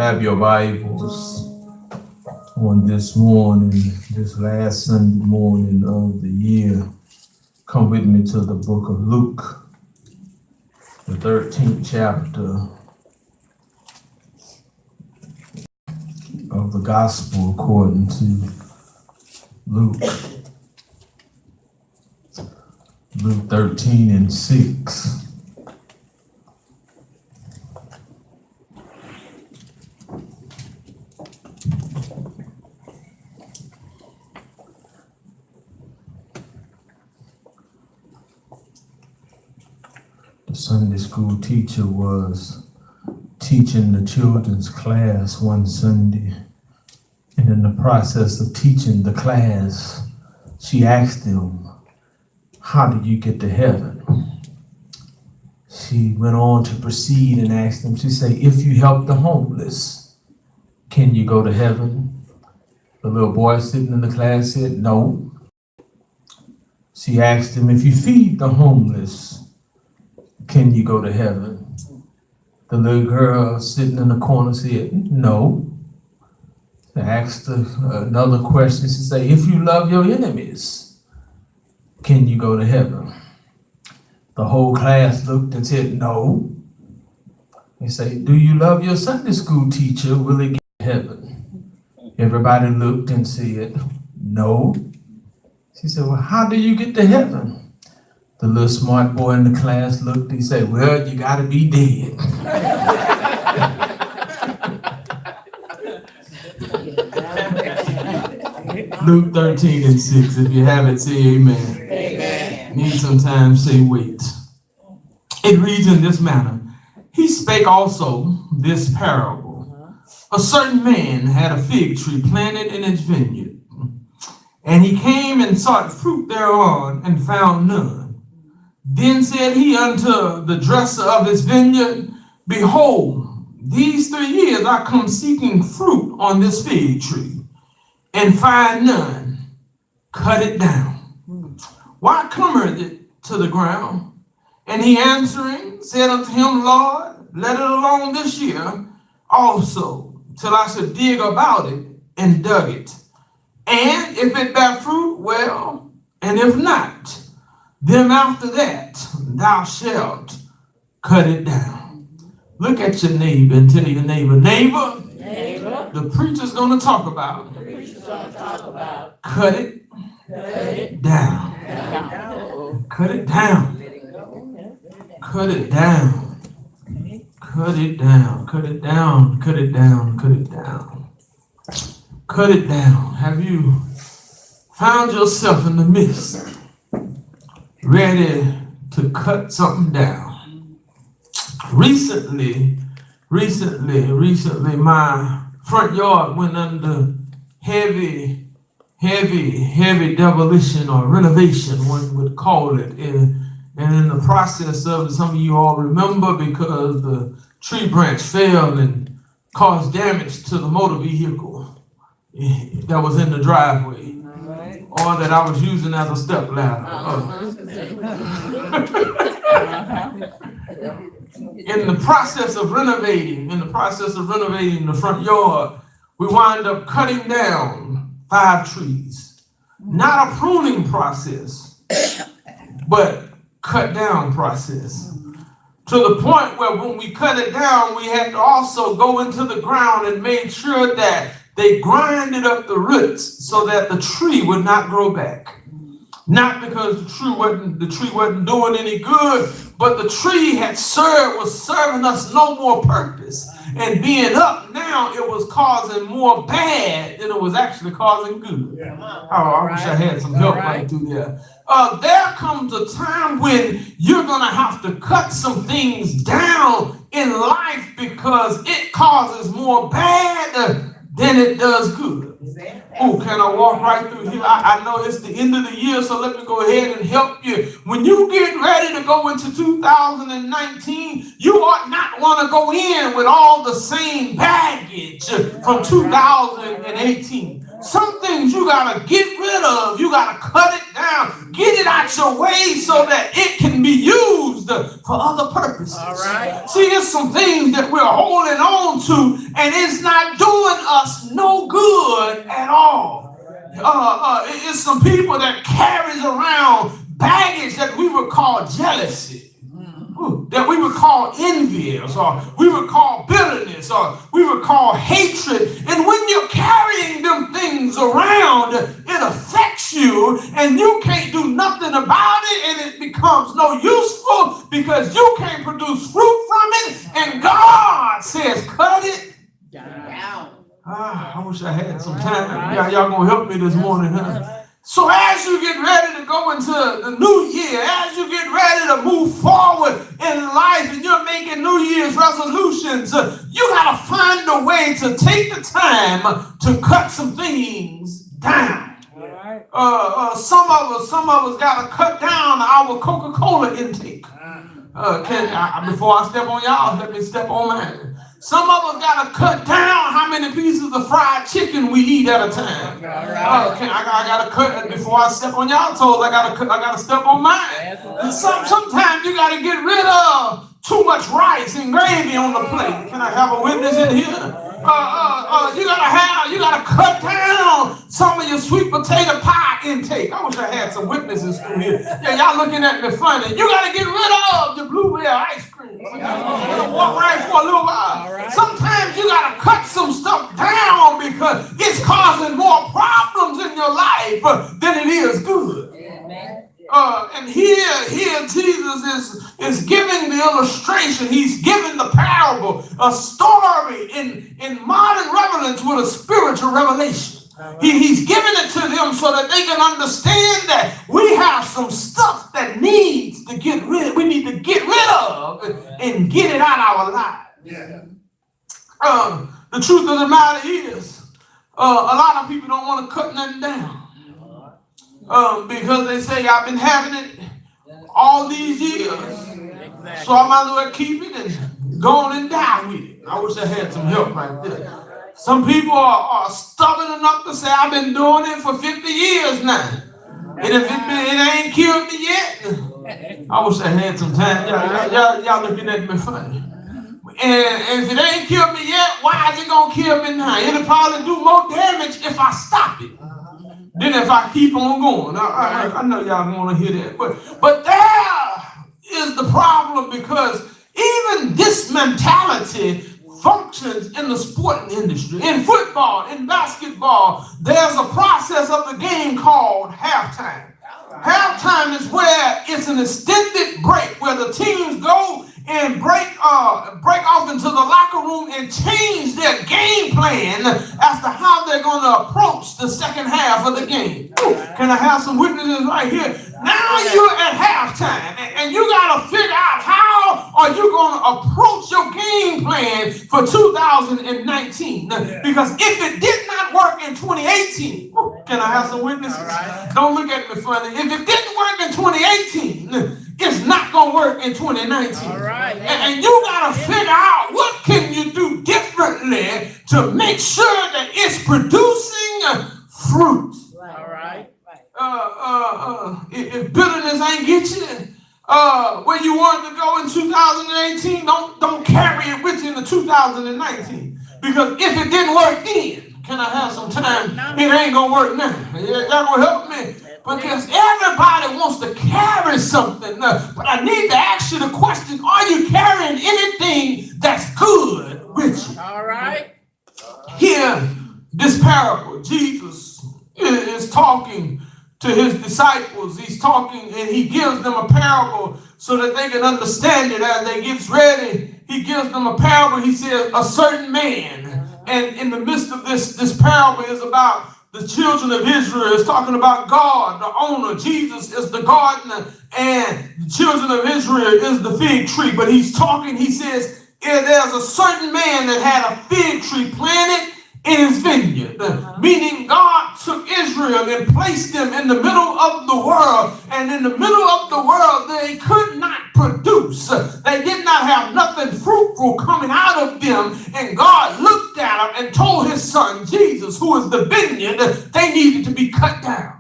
have your Bibles on this morning, this last Sunday morning of the year, come with me to the book of Luke, the 13th chapter of the gospel according to Luke. Luke 13 and 6. The Sunday school teacher was teaching the children's class one Sunday, and in the process of teaching the class, she asked them, "How did you get to heaven?" She went on to proceed and asked them, she said, "If you help the homeless, can you go to heaven?" The little boy sitting in the class said, "No." She asked him, "If you feed the homeless, can you go to heaven?" The little girl sitting in the corner said, "No." She asked another question. She said, "If you love your enemies, can you go to heaven?" The whole class looked and said, "No." They say, "Do you love your Sunday school teacher? Will it get to heaven?" Everybody looked and said, "No." She said, "Well, how do you get to heaven?" The little smart boy in the class looked, he said, "Well, you gotta be dead." Luke 13 and 6, if you have it, say amen. Amen. Need some time, say wait. It reads in this manner. He spake also this parable. A certain man had a fig tree planted in his vineyard, and he came and sought fruit thereon, and found none. Then said he unto the dresser of his vineyard, "Behold, these 3 years I come seeking fruit on this fig tree, and find none. Cut it down. Why cometh it to the ground?" And he answering said unto him, "Lord, let it alone this year also, till I should dig about it," and dug it. "And if it bear fruit, well, and if not, then after that thou shalt cut it down." Look at your neighbor and tell your neighbor, "Neighbor, the preacher's going to talk about cut it down. Cut it down. Cut it down. Cut it down. Cut it down. Cut it down. Cut it down. Cut it down." Have you found yourself in the midst, ready to cut something down? Recently, my front yard went under heavy demolition or renovation, one would call it. And in the process of it, some of you all remember, because the tree branch fell and caused damage to the motor vehicle that was in the driveway, or that I was using as a step ladder. In the process of renovating the front yard, we wind up cutting down 5 trees. Not a pruning process, but cut down process. To the point where when we cut it down, we had to also go into the ground and make sure that they grinded up the roots so that the tree would not grow back. Not because the tree wasn't doing any good, but the tree was serving us no more purpose. And being up now, it was causing more bad than it was actually causing good. I wish I had some help right through there. There comes a time when you're going to have to cut some things down in life because it causes more bad than it does good. Oh, can I walk right through here? I know it's the end of the year, so let me go ahead and help you. When you get ready to go into 2019, you ought not want to go in with all the same baggage from 2018. Some things you got to get rid of. You got to cut it down. Get it out your way so that it can be used for other purposes. All right. See, there's some things that we're holding on to and it's not doing us no good at all. It's some people that carries around baggage that we would call jealousy, that we would call envy, or we would call bitterness, or we would call hatred. And when you're carrying them things around, it affects you, and you can't do nothing about it, and it becomes no useful because you can't produce fruit from it. And God says, cut it down. I wish I had some time. Y'all gonna help me this morning, huh? So as you get ready to go into the new year, as you get ready to move forward in life and you're making New Year's resolutions, you got to find a way to take the time to cut some things down. Some of us got to cut down our Coca-Cola intake. Before I step on y'all, let me step on mine. Some of us got to cut down how many pieces of fried chicken we eat at a time. I got to cut before I step on y'all toes. I got to step on mine. And sometimes you got to get rid of too much rice and gravy on the plate. Can I have a witness in here? You gotta cut down some of your sweet potato pie intake. I wish I had some witnesses through here. Yeah, y'all looking at me funny. You gotta get rid of the blueberry ice cream. Walk right for a little while. Right. Sometimes you gotta cut some stuff down because it's causing more problems in your life than it is good. Amen. And here Jesus is giving the illustration. He's giving the parable, a story in modern relevance with a spiritual revelation. He's giving it to them so that they can understand that we have some stuff that needs to get rid. We need to get rid of and get it out of our lives. Yeah. The truth of the matter is, a lot of people don't want to cut nothing down. Because they say, I've been having it all these years, so I might as well keep it and go on and die with it. I wish I had some help right there. Some people are stubborn enough to say, I've been doing it for 50 years now. And if it ain't killed me yet, I wish I had some time. Y'all looking at me funny. And if it ain't killed me yet, why is it going to kill me now? It'll probably do more damage if I stop it than if I keep on going. I know y'all want to hear that. But there is the problem, because even this mentality functions in the sporting industry. In football, in basketball, there's a process of the game called halftime. Halftime is where it's an extended break where the teams go and break off into the locker room and change their game plan as to how they're going to approach the second half of the game. Can I have some witnesses right here? Now you're at halftime, and you got to figure out how are you going to approach your game plan for 2019. Because if it did not work in 2018, can I have some witnesses? Don't look at me funny. If it didn't work in 2018, it's not going to work in 2019. All right. And you got to figure out what can you do differently to make sure that it's producing fruit. All right. If bitterness ain't get you where you wanted to go in 2018, don't carry it with you into 2019. Because if it didn't work then, can I have some time? It ain't going to work now. Y'all going to help me? Because everybody wants to carry something. But I need to ask you the question, are you carrying anything that's good with you? All right. Here, this parable, Jesus is talking to his disciples. He's talking and he gives them a parable so that they can understand it as they get ready. He gives them a parable. He says, a certain man. And in the midst of this parable is about the children of Israel. Is talking about God, the owner. Jesus is the gardener, and the children of Israel is the fig tree. But he's talking, he says, there's a certain man that had a fig tree planted in his vineyard. Meaning God took Israel and placed them in the middle of the world. And in the middle of the world, they could not produce. They did not have nothing fruitful coming out of them. And God looked at them and told his son, Jesus, who is the vineyard, they needed to be cut down.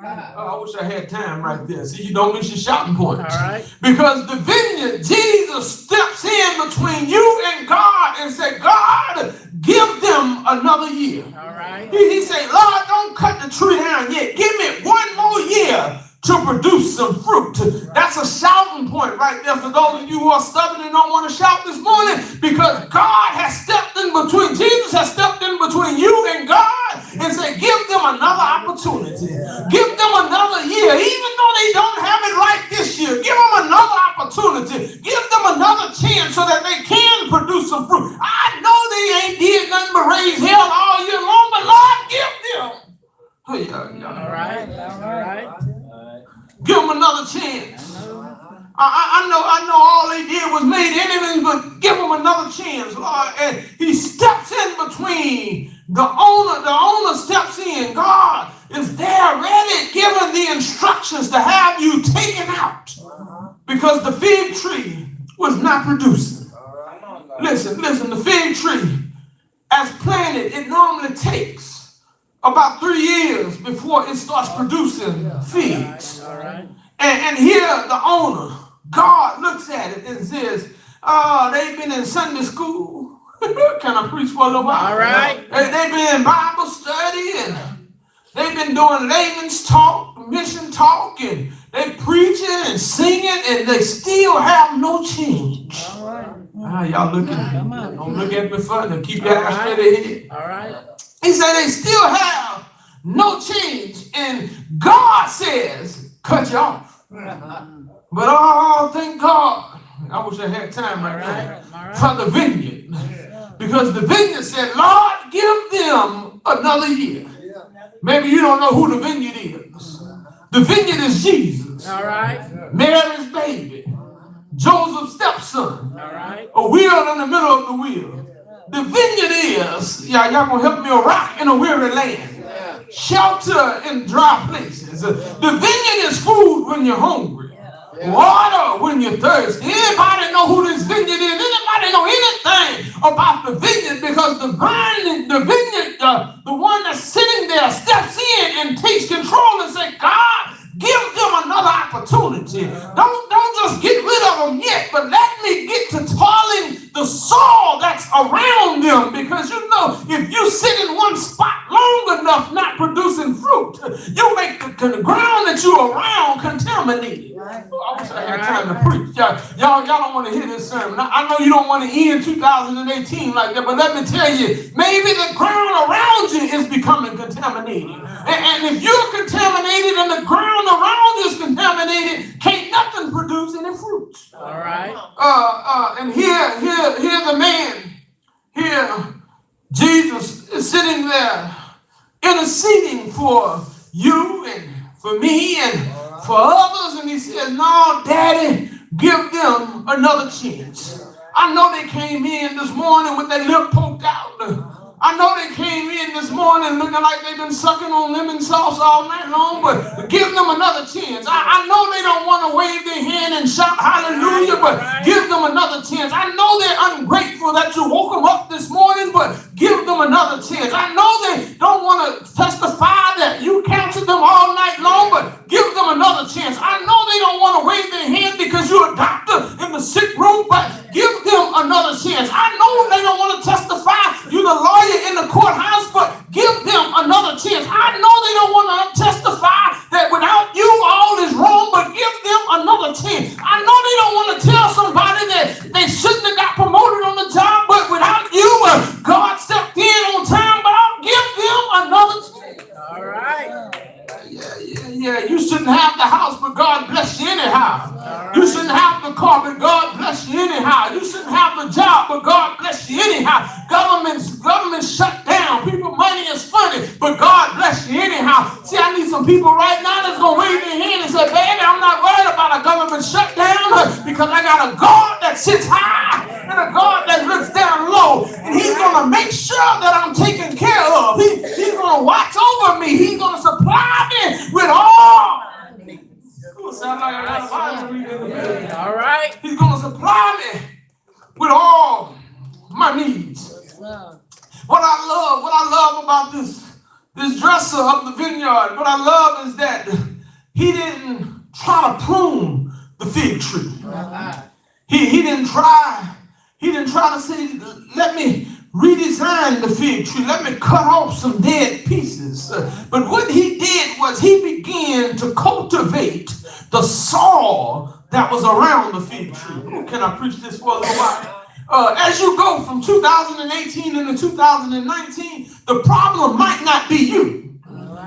I wish I had time right there. See, you don't miss your shouting point. All right. Because the vineyard, Jesus steps in between you and God and say, God, give another year. All right. He said, Lord, don't cut the tree down yet. Give me one more year to produce some fruit. That's a shouting point right there for those of you who are stubborn and don't want to shout this morning, because God has stepped in between. Jesus has stepped in between you and God and said, give them another opportunity. Give them another year. Even though they don't have it right this year, give them another opportunity. Give them another chance so that they can produce some fruit. I know they ain't did nothing but raise hell all year long, but Lord, give them. Oh, yeah. All right. All right. Give them another chance. I know all they did was made enemies, but give them another chance. And he steps in between. The owner steps in. God is there ready, giving the instructions to have you taken out because the fig tree was not producing. Listen, the fig tree, as planted, it normally takes about 3 years before it starts producing figs. All right. And here the owner, God, looks at it and says, they've been in Sunday school. Can I preach for a little while? All right. They've been in Bible study, and they've been doing layman's talk, mission talk, and they preaching and singing, and they still have no change. All right. Y'all look at me. Don't look at me funny. Keep your eyes straight ahead. All right. He said they still have no change, and God says, cut you off. But thank God. I wish I had time right now for the vineyard. Because the vineyard said, Lord, give them another year. Maybe you don't know who the vineyard is. The vineyard is Jesus. All right. Mary's baby. Joseph's stepson. All right. A wheel in the middle of the wheel. The vineyard is, y'all gonna help me, a rock in a weary land. Shelter in dry places. The vineyard is food when you're hungry. Water when you're thirsty. Anybody know who this vineyard is? Anybody know anything about the vineyard? Because the vineyard, the one that's sitting there steps in and takes control and says, God, give them another opportunity. Don't just get rid of them yet, but let me get to toiling the soil that's around them. Because you know, if you sit in one spot long enough not producing fruit, you make the ground that you're around contaminated. I wish I had time to preach. Y'all don't want to hear this sermon. I know you don't want to end 2018 like that, but let me tell you, maybe the ground around you is becoming contaminated. And if you're contaminated and the ground around you is contaminated, can't nothing produce any fruit. All right. And here the man, here Jesus is sitting there interceding for you and for me and for others, and he says, no, Daddy, give them another chance. I know they came in this morning with their lip poked out. I know they came in this morning looking like they've been sucking on lemon sauce all night long, but give them another chance. I know they don't want to wave their hand and shout hallelujah, but give them another chance. I know they're ungrateful that you woke them up this morning, but give them another chance. I know they don't want to testify that you counseled them all night long, but give them another chance. I know they don't want to wave their hand because you're a doctor in the sick room, but give them another chance. I know they don't want to testify. You're the lawyer in the courthouse, but give them another chance. I know they don't want to testify that without you all is wrong, but give them another chance. I know they don't want to tell somebody that they shouldn't have got promoted on the job, but without you, God stepped in on time, but I'll give them another chance. All right. Yeah. You shouldn't have the house, but God bless you anyhow. Right. You shouldn't have the car, but God bless you anyhow. You shouldn't have the job, but God bless you anyhow. Government shut down. People, money is funny, but God bless you anyhow. See, I need some people right now that's going to wave their hand and say, baby, I'm not worried about a government shutdown because I got a God that sits high and a God that looks down low. And he's going to make sure that I'm taken care of. He's going to watch over me. He's going to supply me with all. All right. He's going to supply me with all my needs. What I love about this dresser of the vineyard, what I love is that he didn't try to prune the fig tree. He didn't try to say, let me redesign the fig tree. Let me cut off some dead pieces. But what he did was he began to cultivate the soil that was around the fig tree. Ooh, can I preach this for a little while? As you go from 2018 into 2019, the problem might not be you,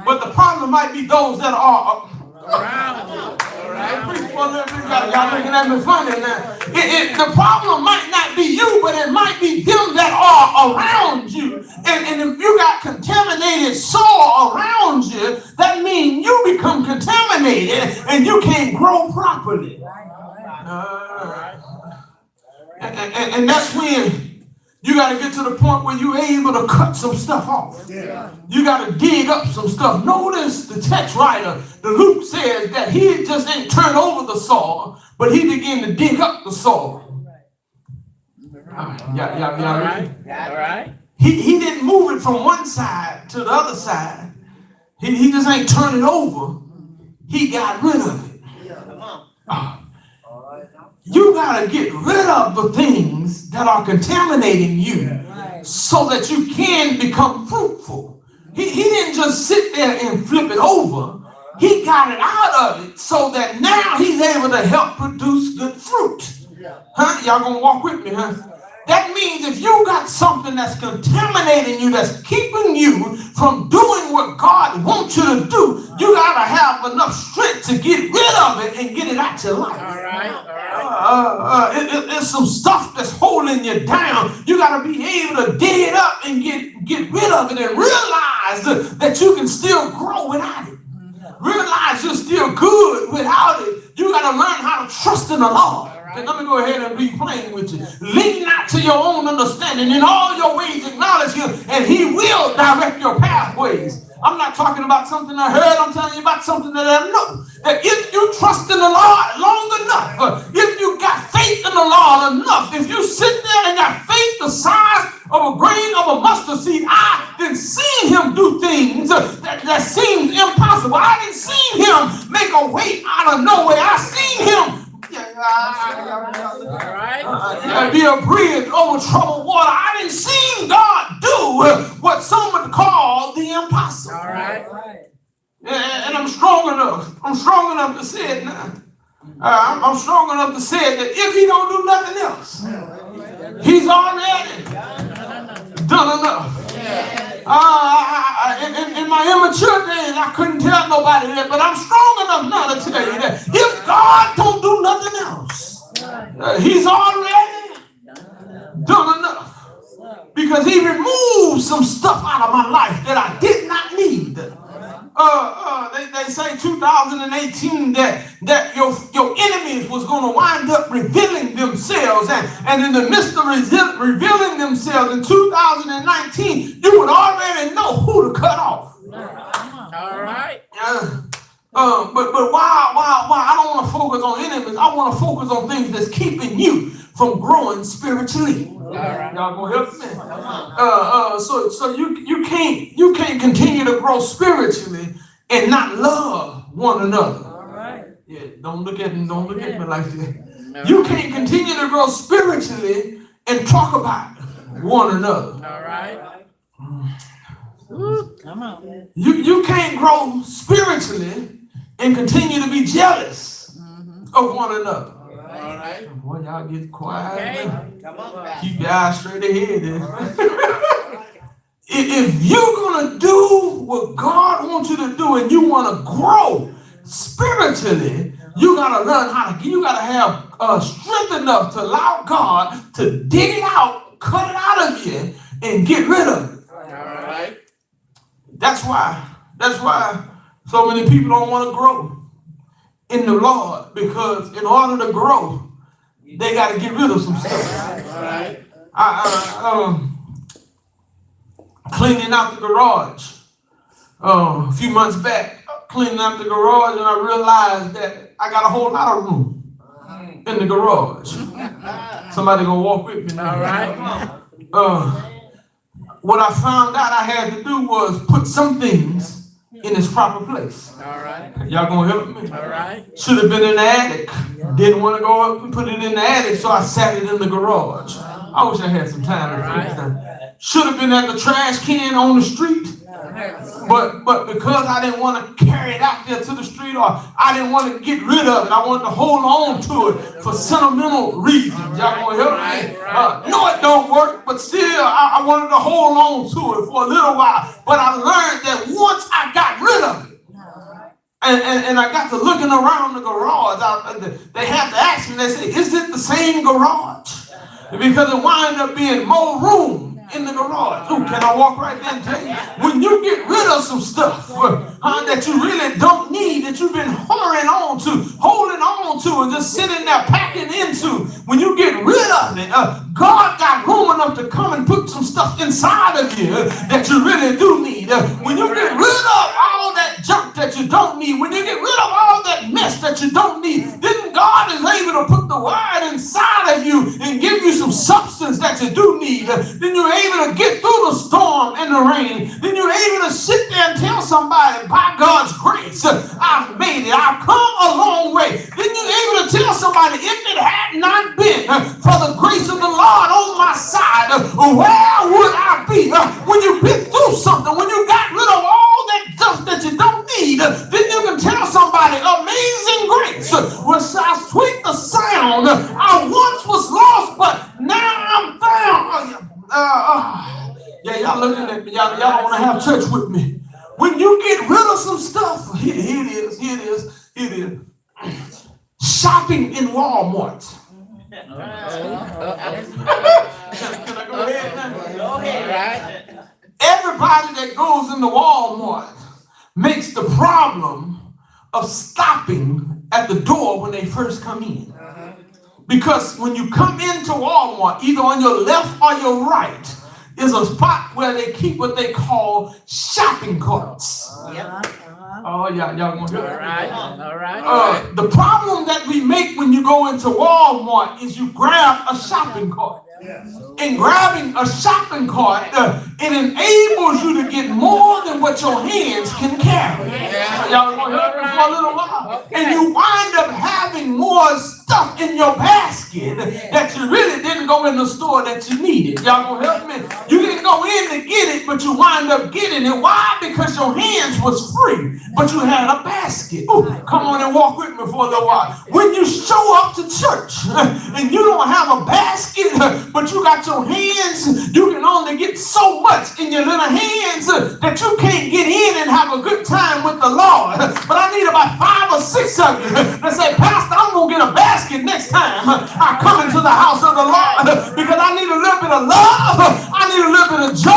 but the problem might be those that are around you. Y'all looking at me funny now. The problem might not be you, but it might be them that are around you. And if you got contaminated soil around you, that means you become contaminated and you can't grow properly. And that's when you got to get to the point where you're able to cut some stuff off. You got to dig up some stuff. Notice the text writer, the Luke says that he just ain't turned over the soil, but he began to dig up the soil. All right. He didn't move it from one side to the other side. He just ain't turned it over. He got rid of it. You got to get rid of the things that are contaminating you so that you can become fruitful. He didn't just sit there and flip it over. He got it out of it so that now he's able to help produce good fruit. Huh? Y'all gonna walk with me, huh? That means if you got something that's contaminating you, that's keeping you from doing what God wants you to do, you got to have enough strength to get rid of it and get it out your life. All right. It's some stuff that's holding you down. You got to be able to dig it up and get rid of it and realize that you can still grow without it. Realize you're still good without it. You got to learn how to trust in the Lord. And let me go ahead and be plain with you. Lean not to your own understanding. In all your ways acknowledge him, and he will direct your pathways. I'm not talking about something I heard. I'm telling you about something that I know. That if you trust in the Lord long enough, if you got faith in the Lord enough, if you sit there and got faith the size of a grain of a mustard seed, I didn't see him do things that seems impossible. I didn't see him make a way out of nowhere. I seen him be a bridge over troubled water. I didn't see God do what some would call the impossible. All right. And I'm strong enough. I'm strong enough to say it now. I'm strong enough to say that if he don't do nothing else, he's already done enough. In my immature days, I couldn't tell nobody that, but I'm strong enough now to tell you that if God don't do nothing else, he's already done enough. Because he removed some stuff out of my life that I did not need. They say 2018 that your enemies was going to wind up revealing themselves, and in the midst of revealing themselves in 2019, you would already know who to cut off. All right. But why I don't want to focus on enemies. I want to focus on things that's keeping you from growing spiritually. All right. Y'all gonna help me? So you can't continue to grow spiritually and not love one another. All right. Yeah, don't look at me like that. No. You can't continue to grow spiritually and talk about one another. All right. Come on. You can't grow spiritually and continue to be jealous of one another. All right. Boy, y'all get quiet. Okay. Come on, keep your eyes straight ahead. If you're going to do what God wants you to do and you want to grow spiritually, you got to learn you got to have strength enough to allow God to dig it out, cut it out of you, and get rid of it. All right. That's why so many people don't want to grow in the Lord, because in order to grow, they got to get rid of some stuff. All right. Cleaning out the garage a few months back, cleaning out the garage, and I realized that I got a whole lot of room in the garage. Somebody gonna walk with me now. All right. What I found out I had to do was put some things in its proper place. All right. Y'all gonna help me? All right. Should have been in the attic. Didn't want to go up and put it in the attic, so I sat it in the garage. I wish I had some time to preach that. Should have been at the trash can on the street. But because I didn't want to carry it out there to the street, or I didn't want to get rid of it, I wanted to hold on to it for sentimental reasons. Y'all gonna help me? No, it don't work, but still, I wanted to hold on to it for a little while. But I learned that once I got rid of it, and I got to looking around the garage, they had to ask me, they said, is it the same garage? Because it wound up being more room in the garage. Ooh, can I walk right there and tell you? When you get rid of some stuff that you really don't need, that you've been holding on to, and just sitting there packing into, when you get rid of it, God got room enough to come and put some stuff inside of you that you really do need. When you get rid of all that junk that you don't need, when you get rid of all that mess that you don't need, then God is able to put the word inside of you and give you some substance that you do need. Then you're able to get through the storm and the rain. Then you're able to sit there and tell somebody, by God's grace, I've made it. I've come a long way. Then you're able to tell somebody, if it had not been for the grace of the Lord on my side, where would I be? When you've been through something, when you got rid of all that stuff that you don't need, then you can tell somebody, amazing grace was how sweet the sound. I once was lost, but now I'm found. Yeah, y'all looking at me. Y'all don't want to have church with me. When you get rid of some stuff, here it is. Shopping in Walmart. Can I go ahead now? Go ahead. Everybody that goes into Walmart makes the problem of stopping at the door when they first come in. Because when you come into Walmart, either on your left or your right, is a spot where they keep what they call shopping carts. Oh, y'all gonna hear it? All right. The problem that we make when you go into Walmart is you grab a shopping cart. In grabbing a shopping cart, it enables you to get more than what your hands can carry. Y'all gonna hear it for a little while? And you wind up having more stuff in your basket that you really didn't go in the store that you needed. Y'all gonna help me? You didn't go in to get it, but you wind up getting it. Why? Because your hands was free, but you had a basket. Ooh, come on and walk with me for a little while. When you show up to church and you don't have a basket, but you got your hands, you can only get so much in your little hands that you can't get in and have a good time with the Lord. But I need about 5 or 6 of you that say, Pastor, I'm going to get a basket next time I come into the house of the Lord, because I need a little bit of love, I need a little bit of joy,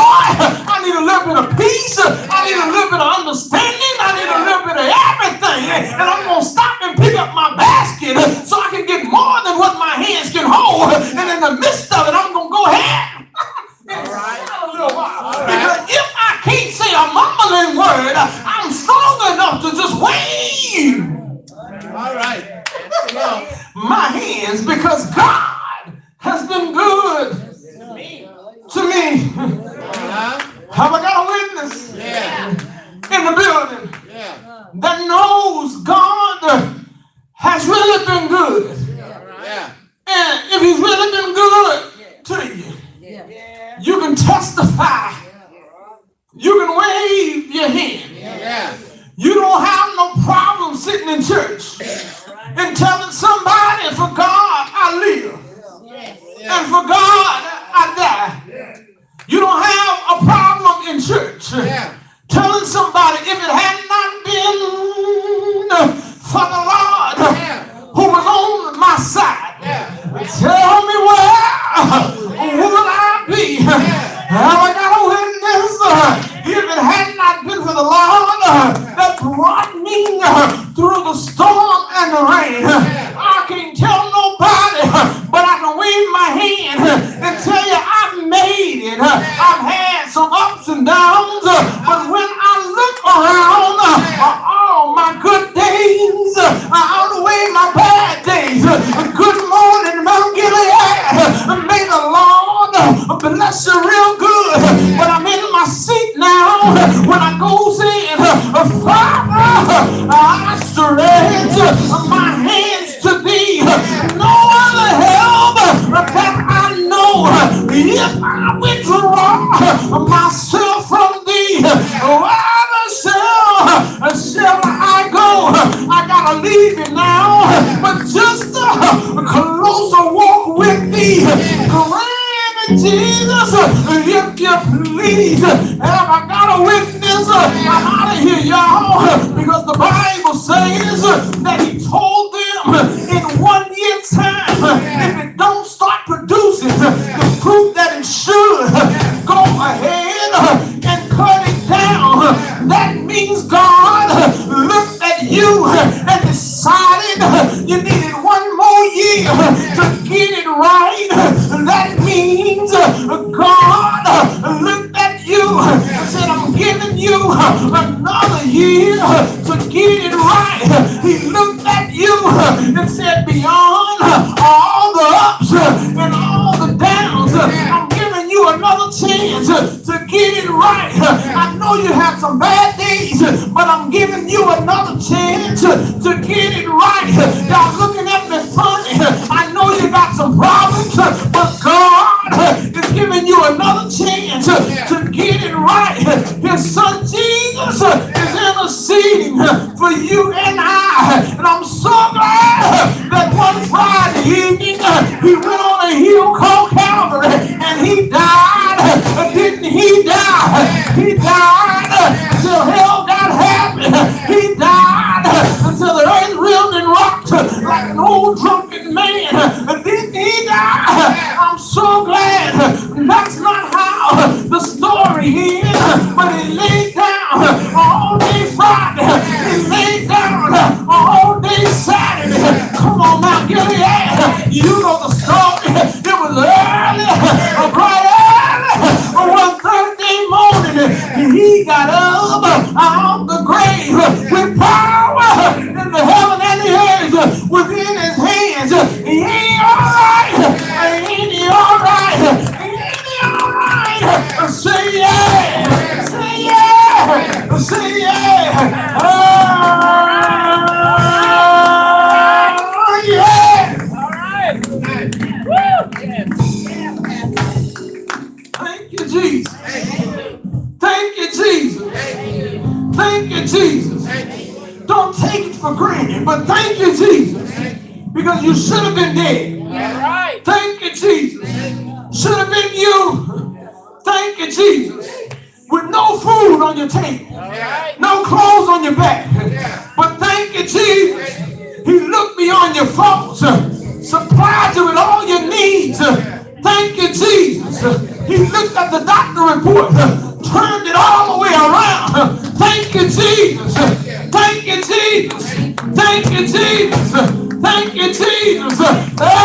I need a little bit of peace, I need a little bit of understanding, I need a little bit of everything. And I'm going to stop and pick up my basket so I can get more than what my hands can hold. And in the midst of it, I'm going to go ahead. A little while. Because if I can't say a mumbling word, I'm strong enough to just wave. All right. My hands, because God has been good to me. Have I got a witness in the building that knows God has really been good? And if he's really been good to you, you can testify. You can wave your hand. You don't have no problem sitting in church and telling somebody, for God I live, and for God I die. You don't have a problem in church telling somebody, if it had not been for the Lord who was on my side, tell me where would I be? Have I got a witness? If it had not been for the Lord that brought me through the storm and the rain, I can't tell nobody, but I can wave my hand and tell you I've made it. I've had some ups and downs, but when I look around, all my good days outweigh my bad days. Good morning, Mount Gilead. May the Lord bless you real good. But I'm in my seat now. When I goes in, Father, I stretch my hands to thee. No other help that I know if you please. Have I got a witness? I'm out of here, y'all, because the Bible says that he told them in 1 year's time, if it don't start producing the fruit that it should, go ahead and cut it down. That means God looked at you and decided you needed 1 more year to get it right. That means God looked at you and said, I'm giving you another year to get it right. He looked at you and said, beyond all the ups and all the downs, I'm giving you another chance to get it right. I know you have some bad days, but I'm giving you another chance to get it right. Y'all looking at me funny. I know you got some problems, but God is giving you another chance to get it right. His son Jesus is interceding for you and I. And I'm so glad that one Friday evening he went on a hill called Calvary and he died. Didn't he die? He died until hell got happy. He died until the earth reeled and rocked like an old drunken man. Didn't he die? I'm so glad that's not how the story ends. But he laid down all day Friday. He laid down all day Saturday. Come on now, Gilead. You know the story. It was early, bright early, one Thursday morning. He got up out the grave with power in the heaven and the earth within his hands. He ain't all right. Ain't he all right? Ain't he all right? Say yeah. Say yeah. Say yeah. Oh, yeah. All right. Thank you, Jesus. Thank you, Jesus. Thank you, Jesus. Don't take it for granted, but thank you, Jesus. Because you should have been dead. All right. Thank you, Jesus. Should have been you. Thank you, Jesus. With no food on your table. All right. No clothes on your back. But thank you, Jesus. He looked beyond your faults. Supplied you with all your needs. Thank you, Jesus. He looked at the doctor report. Turned it all the way around. Thank you, Jesus. Thank you, Jesus. Thank you, Jesus. Thank you, Jesus. Oh,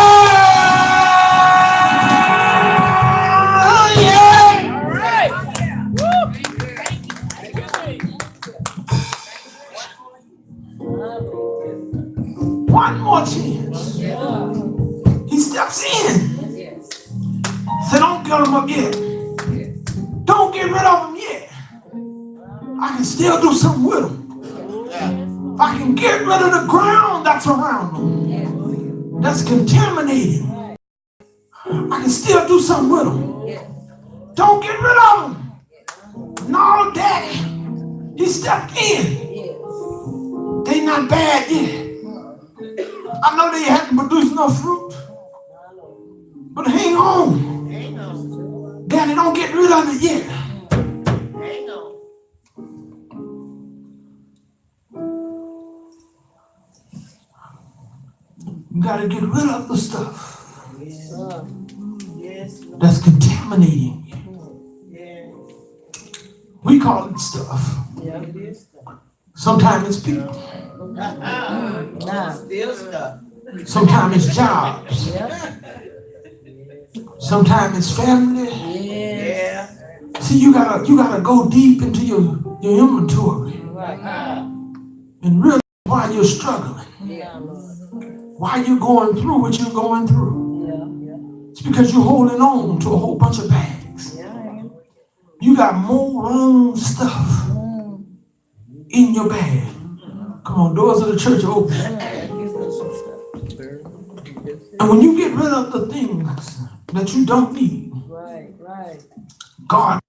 yeah. All right. One more chance. He steps in. Say, don't get him up yet. Don't get rid of him yet. I can still do something with him. If I can get rid of the ground that's around him, that's contaminated, I can still do something with him. Don't get rid of him. No, Daddy. He stepped in. They not bad yet. I know they haven't produced enough fruit. But hang on. Daddy, don't get rid of it yet. Hang on. You got to get rid of the stuff that's contaminating you. We call it stuff. Sometimes it's people. Still stuff. Sometimes it's jobs. Sometimes it's family. Yeah. See, you gotta go deep into your inventory and realize why you're struggling. Why you're going through what you're going through. It's because you're holding on to a whole bunch of bags. You got more wrong stuff in your bag. Come on, doors of the church are open. And when you get rid of the things that you don't need, God